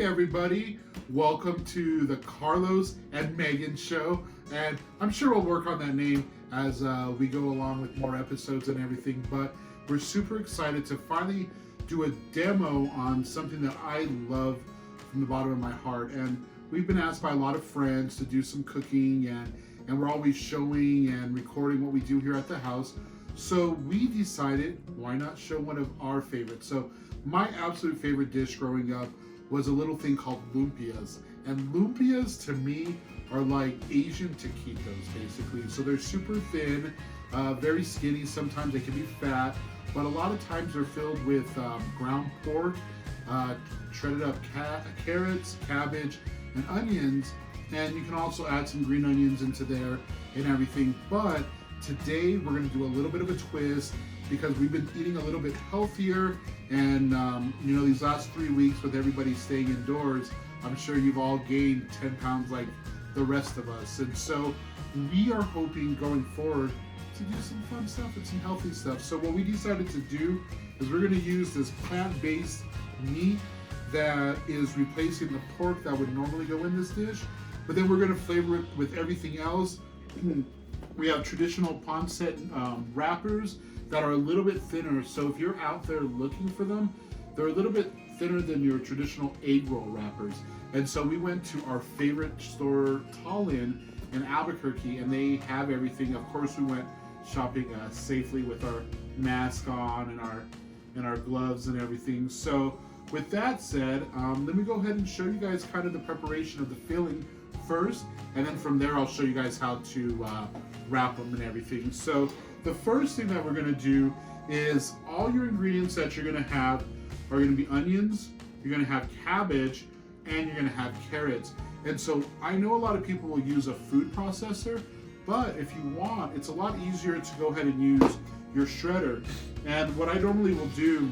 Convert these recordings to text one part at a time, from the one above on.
everybody. Welcome to the Carlos and Megan show. And I'm sure we'll work on that name as we go along with more episodes and everything. But we're super excited to finally do a demo on something that I love from the bottom of my heart. And we've been asked by a lot of friends to do some cooking, and we're always showing and recording what we do here at the house. So we decided, why not show one of our favorites? So my absolute favorite dish growing up was a little thing called Lumpias. And Lumpias to me are like Asian taquitos basically. So they're super thin, very skinny. Sometimes they can be fat, but a lot of times they're filled with ground pork, shredded up carrots, cabbage, and onions. And you can also add some green onions into there and everything. But today we're gonna do a little bit of a twist because we've been eating a little bit healthier, and these last 3 weeks with everybody staying indoors, I'm sure you've all gained 10 pounds like the rest of us. And so we are hoping going forward to do some fun stuff and some healthy stuff. So what we decided to do is we're gonna use this plant-based meat that is replacing the pork that would normally go in this dish, but then we're gonna flavor it with everything else. We have traditional pancit wrappers that are a little bit thinner. So if you're out there looking for them, they're a little bit thinner than your traditional egg roll wrappers. And so we went to our favorite store, Tallinn in Albuquerque, and they have everything. Of course, we went shopping safely with our mask on and our gloves and everything. So with that said, let me go ahead and show you guys kind of the preparation of the filling first, and then from there I'll show you guys how to wrap them and everything. So the first thing that we're gonna do is all your ingredients that you're gonna have are gonna be onions, you're gonna have cabbage, and you're gonna have carrots. And so I know a lot of people will use a food processor, but if you want, it's a lot easier to go ahead and use your shredder. And what I normally will do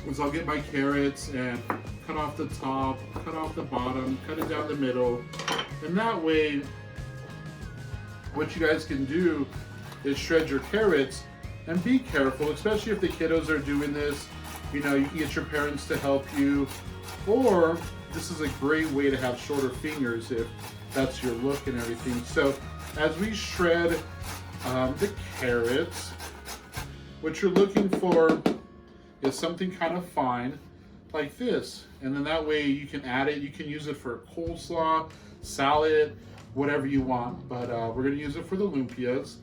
is I'll get my carrots and cut off the top, cut off the bottom, cut it down the middle, and that way what you guys can do is shred your carrots. And be careful, especially if the kiddos are doing this. You can get your parents to help you, or this is a great way to have shorter fingers if that's your look and everything. So as we shred the carrots, what you're looking for is something kind of fine like this, and then that way you can add it. You can use it for coleslaw, salad, whatever you want, but we're gonna use it for the lumpias.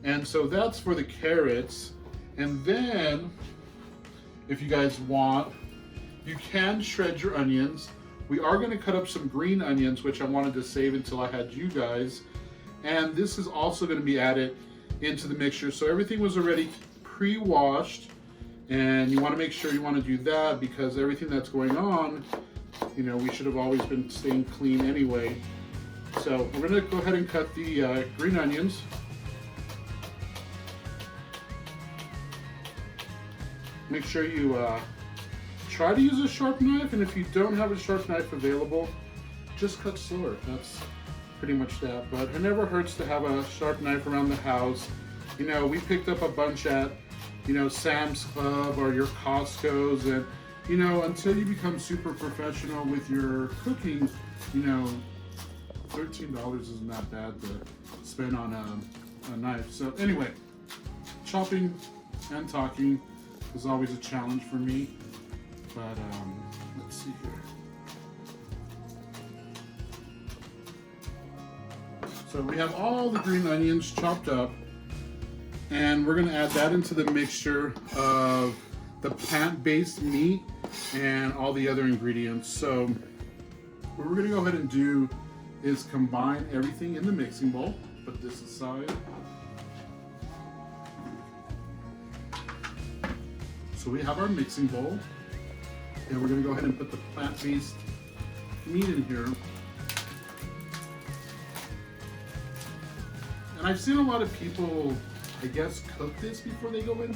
And so that's for the carrots. And then if you guys want, you can shred your onions. We are gonna cut up some green onions, which I wanted to save until I had you guys. And this is also gonna be added into the mixture. So everything was already pre-washed, and you wanna make sure you wanna do that because everything that's going on, we should have always been staying clean anyway. So we're gonna go ahead and cut the green onions. Make sure you try to use a sharp knife, and if you don't have a sharp knife available, just cut slower. That's pretty much that, but it never hurts to have a sharp knife around the house. We picked up a bunch at, Sam's Club or your Costco's, and, until you become super professional with your cooking, $13 isn't that bad to spend on a knife. So anyway, chopping and talking is always a challenge for me, but let's see here. So we have all the green onions chopped up, and we're gonna add that into the mixture of the plant-based meat and all the other ingredients. So what we're gonna go ahead and do is combine everything in the mixing bowl. Put this aside. So we have our mixing bowl, and we're gonna go ahead and put the plant-based meat in here. And I've seen a lot of people, I guess, cook this before they go in.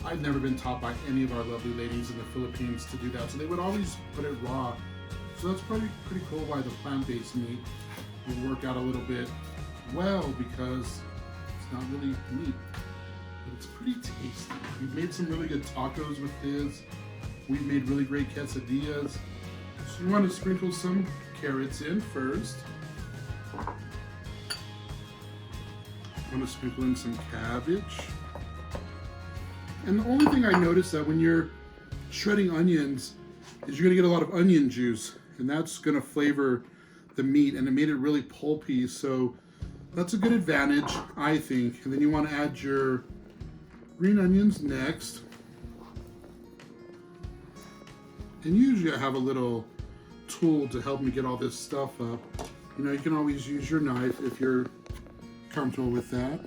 I've never been taught by any of our lovely ladies in the Philippines to do that, so they would always put it raw. So that's pretty cool why the plant-based meat will work out a little bit well, because it's not really meat. It's pretty tasty. We've made some really good tacos with this. We've made really great quesadillas. So you want to sprinkle some carrots in first. I'm going to sprinkle in some cabbage. And the only thing I noticed that when you're shredding onions is you're going to get a lot of onion juice, and that's going to flavor the meat, and it made it really pulpy, so that's a good advantage, I think. And then you want to add your green onions next. And usually I have a little tool to help me get all this stuff up. You know, you can always use your knife if you're comfortable with that.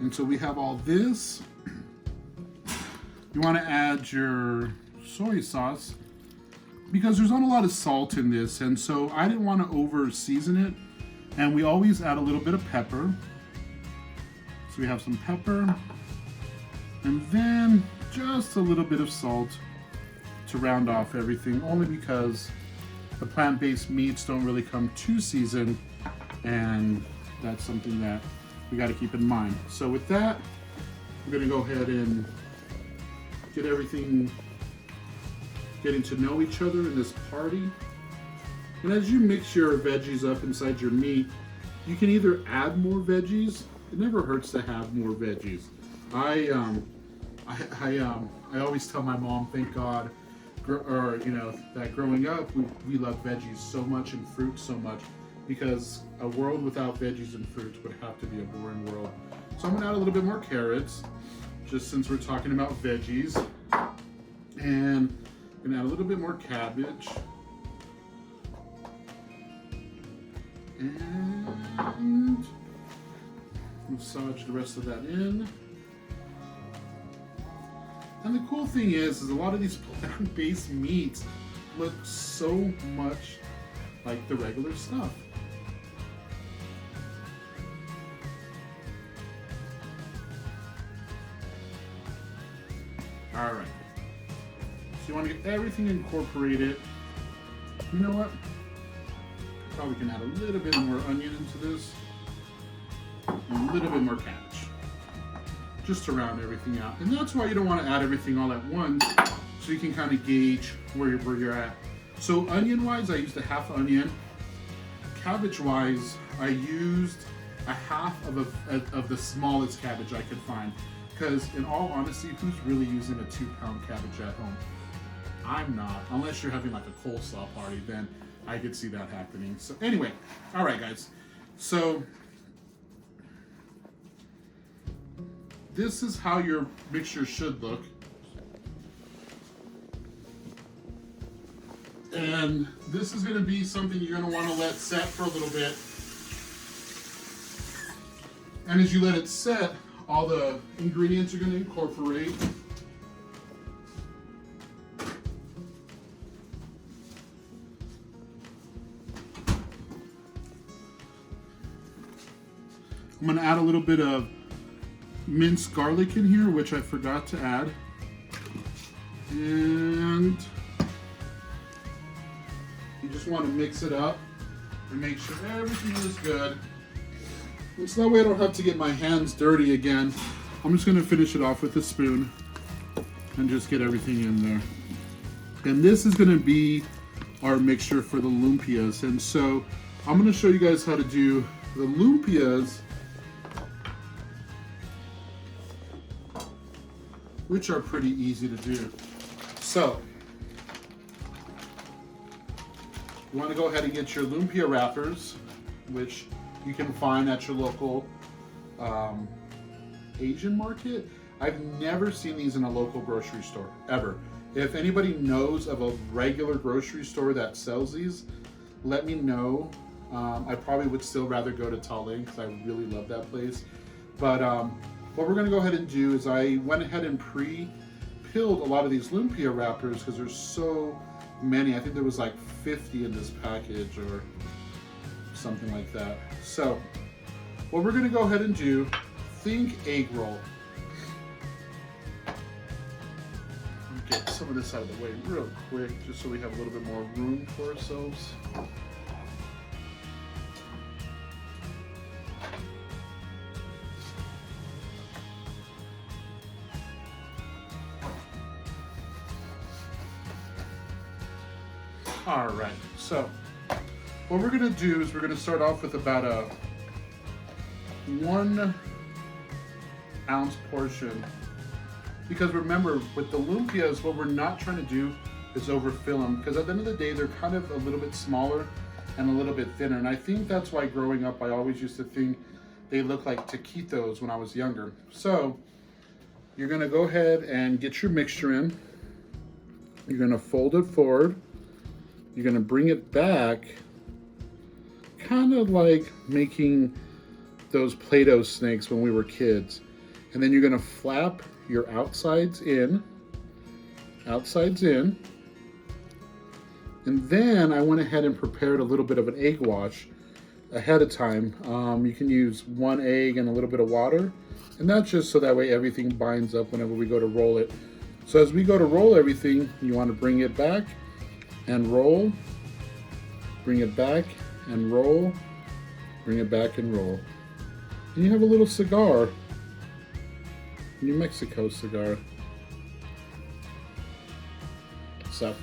And so we have all this. You want to add your soy sauce because there's not a lot of salt in this, and so I didn't want to over season it. And we always add a little bit of pepper. So we have some pepper, and then just a little bit of salt to round off everything, only because the plant-based meats don't really come too seasoned, and that's something that we got to keep in mind. So with that, we're going to go ahead and get everything getting to know each other in this party. And as you mix your veggies up inside your meat, you can either add more veggies. It never hurts to have more veggies. I always tell my mom, thank God, that growing up we love veggies so much and fruit so much, because a world without veggies and fruits would have to be a boring world. So I'm gonna add a little bit more carrots, just since we're talking about veggies, and I'm gonna add a little bit more cabbage, and massage the rest of that in. And the cool thing is a lot of these plant-based meats look so much like the regular stuff. All right. So you want to get everything incorporated. You know what? Probably can add a little bit more onion into this, and a little bit more cabbage, just to round everything out. And that's why you don't want to add everything all at once, so you can kind of gauge where you're at. So onion-wise, I used a half onion. Cabbage-wise, I used a half of the smallest cabbage I could find. Because in all honesty, who's really using a 2-pound cabbage at home? I'm not, unless you're having like a coleslaw party, then I could see that happening. So anyway, all right guys, so this is how your mixture should look. And this is gonna be something you're gonna wanna let set for a little bit. And as you let it set, all the ingredients are gonna incorporate. I'm gonna add a little bit of minced garlic in here, which I forgot to add. And you just want to mix it up and make sure everything is good. And so that way I don't have to get my hands dirty again. I'm just gonna finish it off with a spoon and just get everything in there. And this is gonna be our mixture for the lumpias. And so I'm gonna show you guys how to do the lumpias, which are pretty easy to do. So, you want to go ahead and get your lumpia wrappers, which you can find at your local Asian market. I've never seen these in a local grocery store, ever. If anybody knows of a regular grocery store that sells these, let me know. I probably would still rather go to Taling because I really love that place. But what we're gonna go ahead and do is I went ahead and pre-pilled a lot of these lumpia wrappers because there's so many. I think there was like 50 in this package or something like that. So what we're gonna go ahead and do, think egg roll. Get some of this out of the way real quick just so we have a little bit more room for ourselves. All right, so what we're gonna do is we're gonna start off with about a 1 ounce portion. Because remember, with the Lumpias, what we're not trying to do is overfill them. Because at the end of the day, they're kind of a little bit smaller and a little bit thinner. And I think that's why growing up, I always used to think they looked like taquitos when I was younger. So you're gonna go ahead and get your mixture in. You're gonna fold it forward. You're gonna bring it back, kind of like making those Play-Doh snakes when we were kids. And then you're gonna flap your outsides in. And then I went ahead and prepared a little bit of an egg wash ahead of time. You can use 1 egg and a little bit of water. And that's just so that way everything binds up whenever we go to roll it. So as we go to roll everything, you want to bring it back and roll. Bring it back and roll. Bring it back and roll. And you have a little cigar. New Mexico cigar. So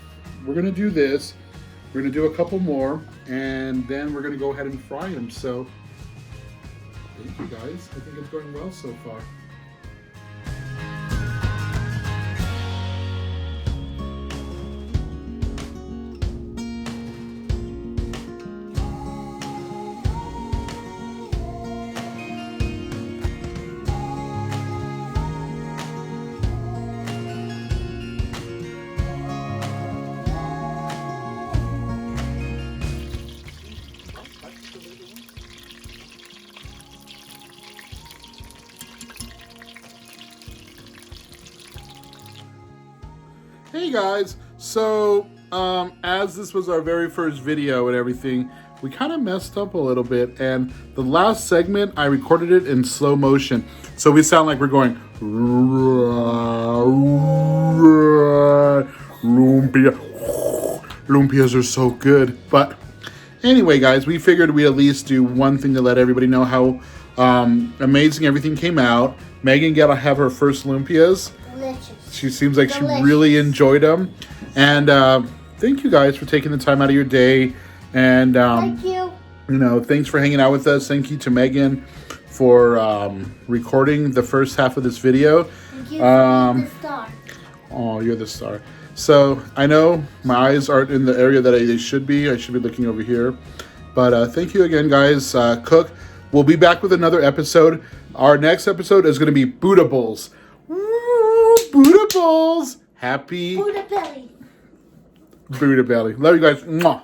we're gonna do this. We're gonna do a couple more, and then we're gonna go ahead and fry them. So thank you guys. I think it's going well so far. Hey guys, so as this was our very first video and everything, we kind of messed up a little bit, and the last segment I recorded it in slow motion, so we sound like we're going Lumpia. Lumpias are so good. But anyway guys, we figured we'd at least do one thing to let everybody know how amazing everything came out. Megan got to have her first Lumpias. She seems like she really enjoyed them. And thank you guys for taking the time out of your day. And thank you. You know, thanks for hanging out with us. Thank you to Megan for recording the first half of this video. Thank you for being the star. Oh, you're the star. So I know my eyes aren't in the area that they should be. I should be looking over here. But thank you again, guys. Cook, we'll be back with another episode. Our next episode is going to be Bootables. Bootables! Happy Buddha belly. Buddha belly. Love you guys. Mwah.